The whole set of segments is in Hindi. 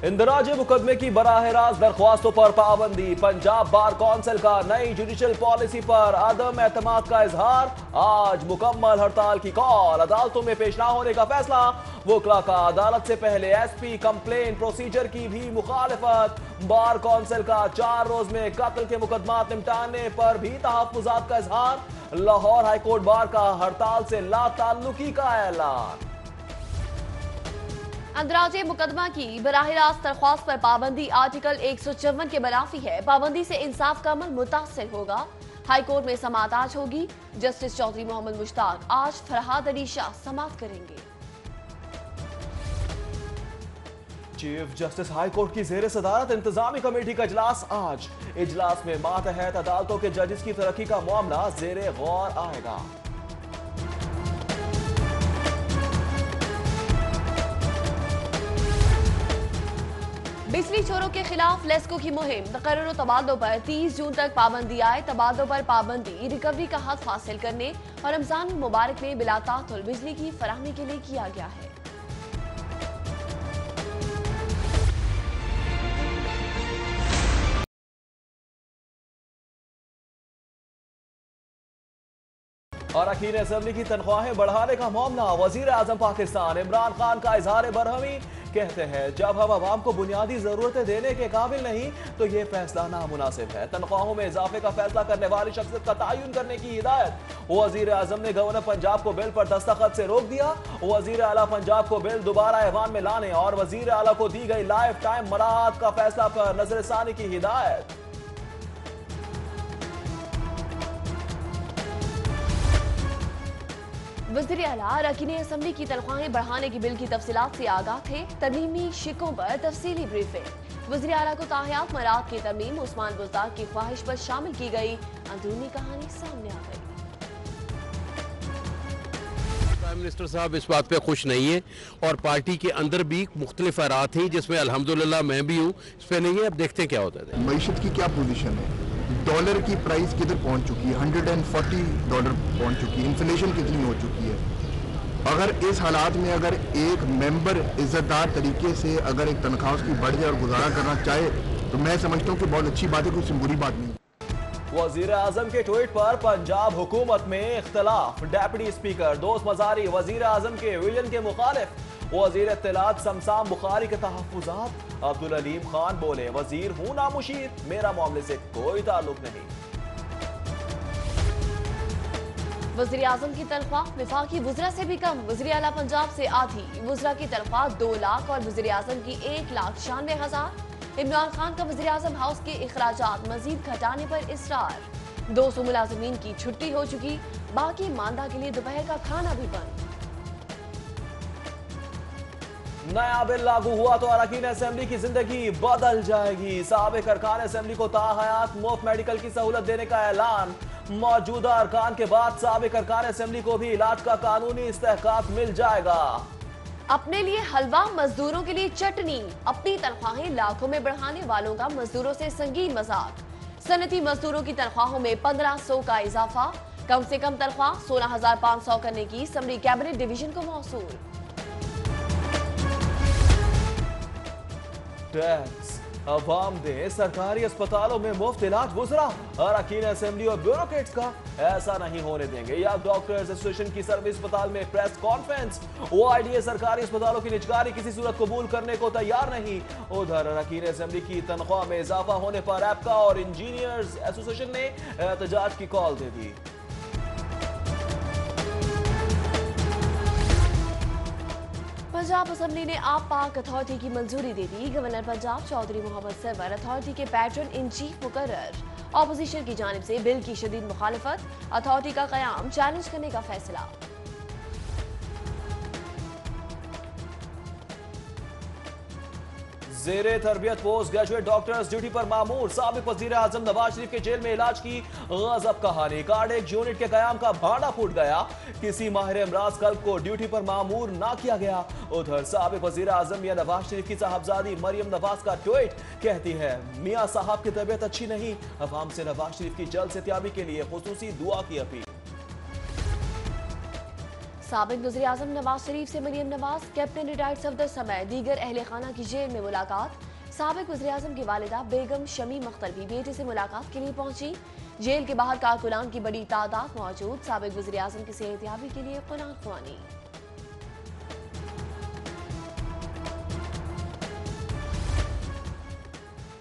इंदराज मुकदमे की बराह रास्त दरख्वास्तों पर पाबंदी। पंजाब बार कौंसिल का नई जुडिशल पॉलिसी पर अदम एतमाद का इजहार। आज मुकम्मल हड़ताल की कॉल। अदालतों में पेश ना होने का फैसला। वकला का अदालत से पहले एसपी कंप्लेन प्रोसीजर की भी मुखालफत। बार कौंसिल का 4 रोज में कत्ल के मुकदमात निपटाने पर भी तहफ्फुजात का इजहार। लाहौर हाईकोर्ट बार का हड़ताल से ला ताल्लुकी का ऐलान। अंदराजे मुकदमा की बराह रास्त दरख्वास्त पर पाबंदी आर्टिकल 154 के मुनाफी है। पाबंदी से इंसाफ का अमल मुतासर होगा। हाईकोर्ट में समाअत आज होगी। जस्टिस चौधरी मोहम्मद मुश्ताक आज फरहाद अली शाह समाअत करेंगे। चीफ जस्टिस हाईकोर्ट की जेर सदारत इंतजामी कमेटी का इजलास आज। इजलास में मातहत अदालतों के जजेस की तरक्की का मामला जेर गौर आएगा। बिजली चोरों के खिलाफ लेस्को की मुहिम। तकर्रुर तबादलों पर 30 जून तक पाबंदी आए। तबादलों पर पाबंदी रिकवरी का हक हासिल करने और रमजान मुबारक में बिला तातुल बिजली की फराहमी के लिए किया गया है। अरकान असेंबली की तनख्वाहें बढ़ाने का मामला। वजीर आजम पाकिस्तान इमरान खान का इजहार बरहमी। कहते हैं जब हम अवाम को बुनियादी जरूरतें देने के काबिल नहीं तो ये फैसला नामुनासिब है। तनख्वाहों में इजाफे का फैसला करने वाली शख्सियत का तयन करने की हिदायत। वजीर आजम ने गवर्नर पंजाब को बिल पर दस्तखत से रोक दिया। वजीर आला पंजाब को बिल दोबारा ऐवान में लाने और वजीर आला को दी गई लाइफ टाइम मराहत का फैसला पर नजरसानी की हिदायत। वज़ीर आला अरकान असेंबली की तनख्वाहें बढ़ाने की बिल की तफसीलात से आगाह थे। तरमीमी शिकों पर तफसीली ब्रीफिंग। वज़ीर आला को ताहयात मराहत की तरमीम उस्मान बुज़दार की ख्वाहिश पर शामिल की गई। अंदरूनी कहानी सामने आ गई। प्राइम मिनिस्टर साहब इस बात पे खुश नहीं है और पार्टी के अंदर भी मुख्तलिफ आरात हैं जिसमें अल्हम्दुलिल्लाह मैं भी हूँ। इस पर नहीं है, अब देखते हैं क्या होता है। मईशत की क्या पोजीशन है, डॉलर की प्राइस किधर पहुंच चुकी है, $140 पहुंच चुकी है, इन्फ्लेशन कितनी हो चुकी है। अगर इस हालात में अगर एक मेंबर इज्जतदार तरीके से अगर एक तनख्वाह उसकी बढ़ जाए और गुजारा करना चाहे तो मैं समझता हूँ कि बहुत अच्छी बात है, कुछ बुरी बात नहीं। वजीर आजम के ट्वीट पर पंजाब हुकूमत में इख्तलाफ। डेप्यूटी स्पीकर दोस्त मजारी वजीर आजम के विजन के मुखालिफ। वजीर इत्तलात शमशान बुखारी के तहफ्फुजात। अब्दुल अलीम खान बोले वजीर हूं ना मुशीर, मेरा मामले से कोई ताल्लुक नहीं। वज़ीर आज़म की तनख्वाह विफाकी वुज़रा से भी कम। वज़ीर आला पंजाब से आधी। वुज़रा की तनख्वाह 2 लाख और वज़ीर आज़म की 1,96,000। इमरान खान का वज़ीर आज़म हाउस के इखराजात मजीद घटाने पर इसरार। 200 मुलाजिमीन की छुट्टी हो चुकी। बाकी मानदा के लिए दोपहर का खाना भी बंद। नया बिल लागू हुआ तो अरकान असेंबली की जिंदगी बदल जाएगी। साबिक अरकान असेंबली को ताहयात मुफ्त मेडिकल की सहूलत देने का ऐलान। मौजूदा अरकान के बाद साबिक अरकान असेंबली को भी इलाज का कानूनी इस्तेहकाक मिल जाएगा। अपने लिए हलवा, मजदूरों के लिए चटनी। अपनी तनख्वाहें लाखों में बढ़ाने वालों का मजदूरों से संगीन मजाक। सनती मजदूरों की तनख्वाहों में 1500 का इजाफा। कम से कम तनख्वाह 16,500 करने की असम्बली कैबिनेट डिवीजन को मौसूल। टैक्स अवाम दे सरकारी अस्पतालों में मुफ्त इलाज वुज़रा। अरकान असेंबली और ब्यूरोक्रेट्स का ऐसा नहीं होने देंगे। या डॉक्टर्स एसोसिएशन की सर्विस अस्पताल में प्रेस कॉन्फ्रेंस। OIDA सरकारी अस्पतालों की निजकारी किसी सूरत कबूल करने को तैयार नहीं। उधर अरकान असेंबली की तनख्वाह में इजाफा होने पर एपका और इंजीनियर्स एसोसिएशन ने एहतजाज की कॉल दे दी। पंजाब असेंबली ने आप पाक अथॉरिटी की मंजूरी दे दी। गवर्नर पंजाब चौधरी मोहम्मद सरवर अथॉरिटी के पैटर्न इन चीफ मुकर्रर। ऑपोजिशन की जानिब से बिल की शदीद मुखालिफत। अथॉरिटी का कयाम चैलेंज करने का फैसला। ज़ेरे तरबियत पोस्ट ग्रेजुएट डॉक्टर्स ड्यूटी पर मामूर। साबिक वज़ीर आज़म नवाज शरीफ के जेल में इलाज की गज़ब कहानी। कार्डियक यूनिट के कयाम का भांडा फूट गया। किसी माहिर अमराज कल्ब को ड्यूटी पर मामूर ना किया गया। उधर साबिक वज़ीर आज़म मियां नवाज शरीफ की साहबजादी मरियम नवाज का ट्वीट कहती है मियां साहब की तबीयत अच्छी नहीं। अवाम से नवाज शरीफ की जल्द सेहतियाबी के लिए खुसूसी दुआ की अपील। साबिक वज़ीर आज़म नवाज शरीफ से मरियम नवाज, कैप्टन रिटायर्ड सफदर समेत दीगर अहले खाना की जेल में मुलाकात। साबिक वज़ीर आज़म की वालिदा बेगम शमीम अख्तर भी बेटे से मुलाकात के लिए पहुंची। जेल के बाहर कारकुनान की बड़ी तादाद मौजूद। साबिक वज़ीर आज़म की सेहतयाबी के लिए कुरान ख्वानी।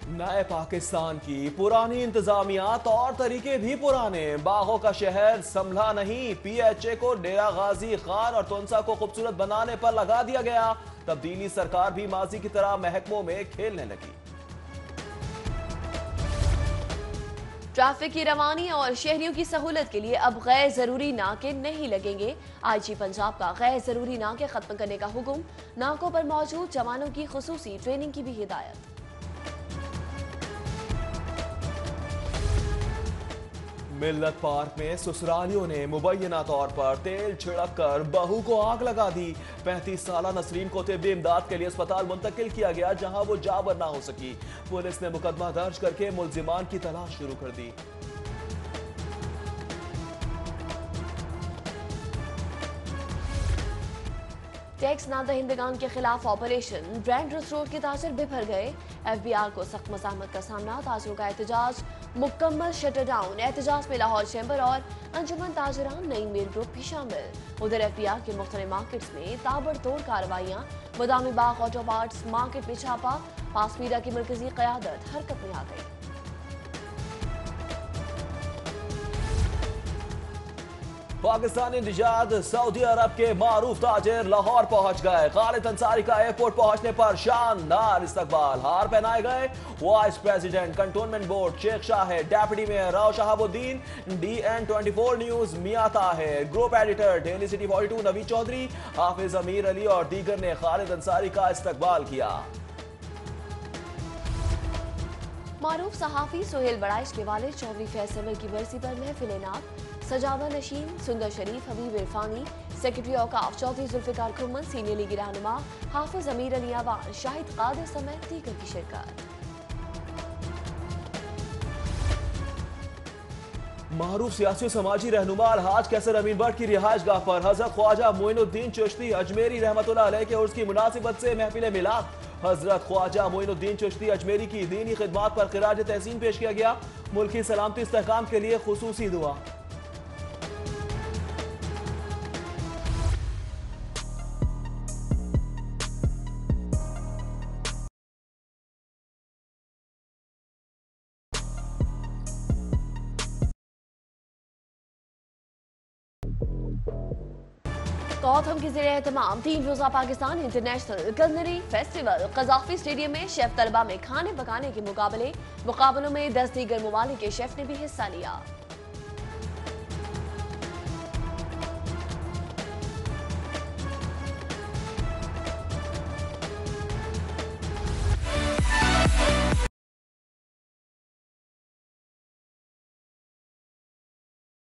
नए पाकिस्तान की पुरानी इंतजामिया तौर तरीके भी पुराने। बागों का शहर संभला नहीं, PHA को डेरा गाजी खान और तुनसा को खूबसूरत बनाने पर लगा दिया गया। तब्दीली सरकार भी माजी की तरह महकमों में खेलने लगी। ट्रैफिक की रवानी और शहरियों की सहूलत के लिए अब गैर जरूरी नाके नहीं लगेंगे। IG पंजाब का गैर जरूरी नाके खत्म करने का हुक्म। नाकों पर मौजूद जवानों की खुसूसी ट्रेनिंग की भी हिदायत। मिल्लत पार्क में ससुरालियों ने मुबैना तौर पर तेल छिड़क कर बहू को आग लगा दी। 35 साला नसरीन को तिब्बी इमदाद के लिए अस्पताल मुंतकिल किया गया, जहां वो जाबर ना हो सकी। पुलिस ने मुकदमा दर्ज करके मुलजिमान की तलाश शुरू कर दी। टैक्स नादहिंदगान के खिलाफ ऑपरेशन। ब्रांड रोड के ताजर बिफर गए। FBR को सख्त मज़ाहमत का सामना। ताजरों का एहतजाज मुकम्मल शटर डाउन। एहतजाज में लाहौर चैम्बर और अंजुमन ताजरान नई मिल ग्रुप भी शामिल। उधर FBR के मुख्तलिफ मार्केट्स में ताबड़तोड़ कार्रवाइयाँ। Badami Bagh auto parts market में छापा। पासमीरा की मरकजी क़यादत हरकत में आ गई। पाकिस्तानी निजात सऊदी अरब के मारूफ ताजिर लाहौर पहुंच गए। खालिद अंसारी का एयरपोर्ट पहुंचने पर शानदार इस्तकबाल। हार पहनाए गए। Vice president cantonment board Sheikh Shahid, deputy mayor Rao Shahabuddin, DN24 news Mian Tahir, group editor daily city 42 Naveed Chaudhry, Hafiz Amir Ali और दीगर ने खालिद अंसारी का इस्तकबाल किया। मारूफ सहाफी सुहेल बड़ाइश के वालिद चौधरी फैज समर की बरसी पर महफिल नात। सजादा नशीन, सुंदर शरीफ, हबीब इरफानी, सेक्रेटरी औकाफ चौधरी जुल्फिकार खुम्मन, सीनियर लीगी रहनुमा हाफिज अमीर अली आवान, शाहिद कादिर समेत दीगर की शिरकत। मारूफ सियासी समाजी रहनुमा अलहाज कैसर अमीन भट्ट की रिहाइश गाह पर हजरत ख्वाजा मोइनुद्दीन चिश्ती अजमेरी रहमतुल्लाह अलैह के उर्स की मुनासिबत से महफिल मिलाद। हजरत ख्वाजा मोइनुद्दीन चिश्ती अजमेरी की दीनी खिदमात पर खिराज तहसीन पेश किया गया। मुल्की सलामती इस्तेहकाम के लिए खुसूसी दुआ। कौथम के ज़रिए एहतमाम 3 रोज़ा Pakistan international culinary festival. Gaddafi stadium में शेफ तलबा में खाने पकाने के मुकाबलों में 10 दीगर ममालिक के शेफ ने भी हिस्सा लिया।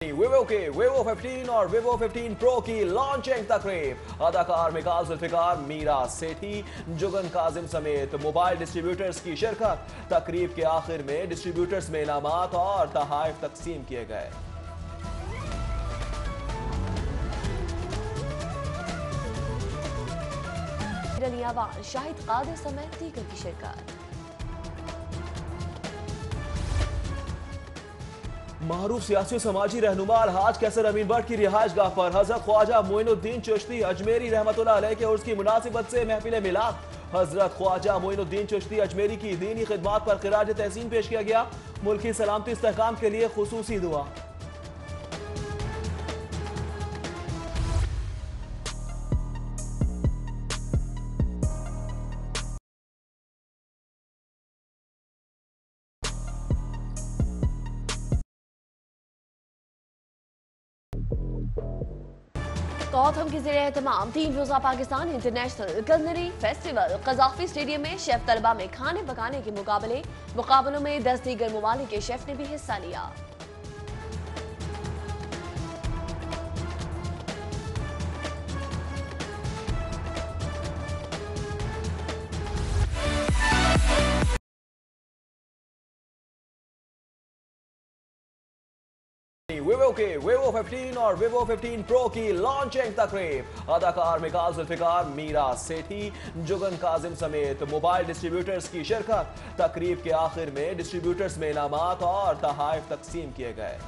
Vivo के Vivo 15 और Vivo 15 Pro की लॉन्चिंग तकरीब। अदाकार मिकाल जुल्फिकार, मीरा सेठी, जुगन काजिम समेत मोबाइल डिस्ट्रीब्यूटर्स की शिरकत। तकरीब के आखिर में डिस्ट्रीब्यूटर्स में इनामात और तोहफे तकसीम किए गए। शाहिद कादिर समेत दीगर की शिरकत। मारूफ सियासी समाजी रहनुमा अलहाज कैसर अमीन भट्ट की रिहाइश गाह पर हजरत ख्वाजा मोइनुद्दीन चिश्ती अजमेरी रहमतुल्लाह अलैह के उर्स की मुनासिबत से महफिल मिलाद। हजरत ख्वाजा मोइनुद्दीन चिश्ती अजमेरी की दीनी खिदमात पर खिराज तहसीन पेश किया गया। मुल्की सलामती इस्तेहकाम के लिए खुसूसी दुआ। कौथम के ज़रिए एहतमाम 3 रोज़ा Pakistan international culinary festival. Gaddafi stadium में शेफ तलबा में खाने पकाने के मुकाबलों में 10 दीगर ममालिक के शेफ ने भी हिस्सा लिया। वीवो के वीवो 15 और वीवो 15 प्रो की लॉन्चिंग तकरीब। अदाकार मिकाल जुल्फिकार, मीरा सेठी, जुगन काजिम समेत मोबाइल डिस्ट्रीब्यूटर्स की शिरकत। तकरीब के आखिर में डिस्ट्रीब्यूटर्स में इनामात और तोहफे तकसीम किए गए।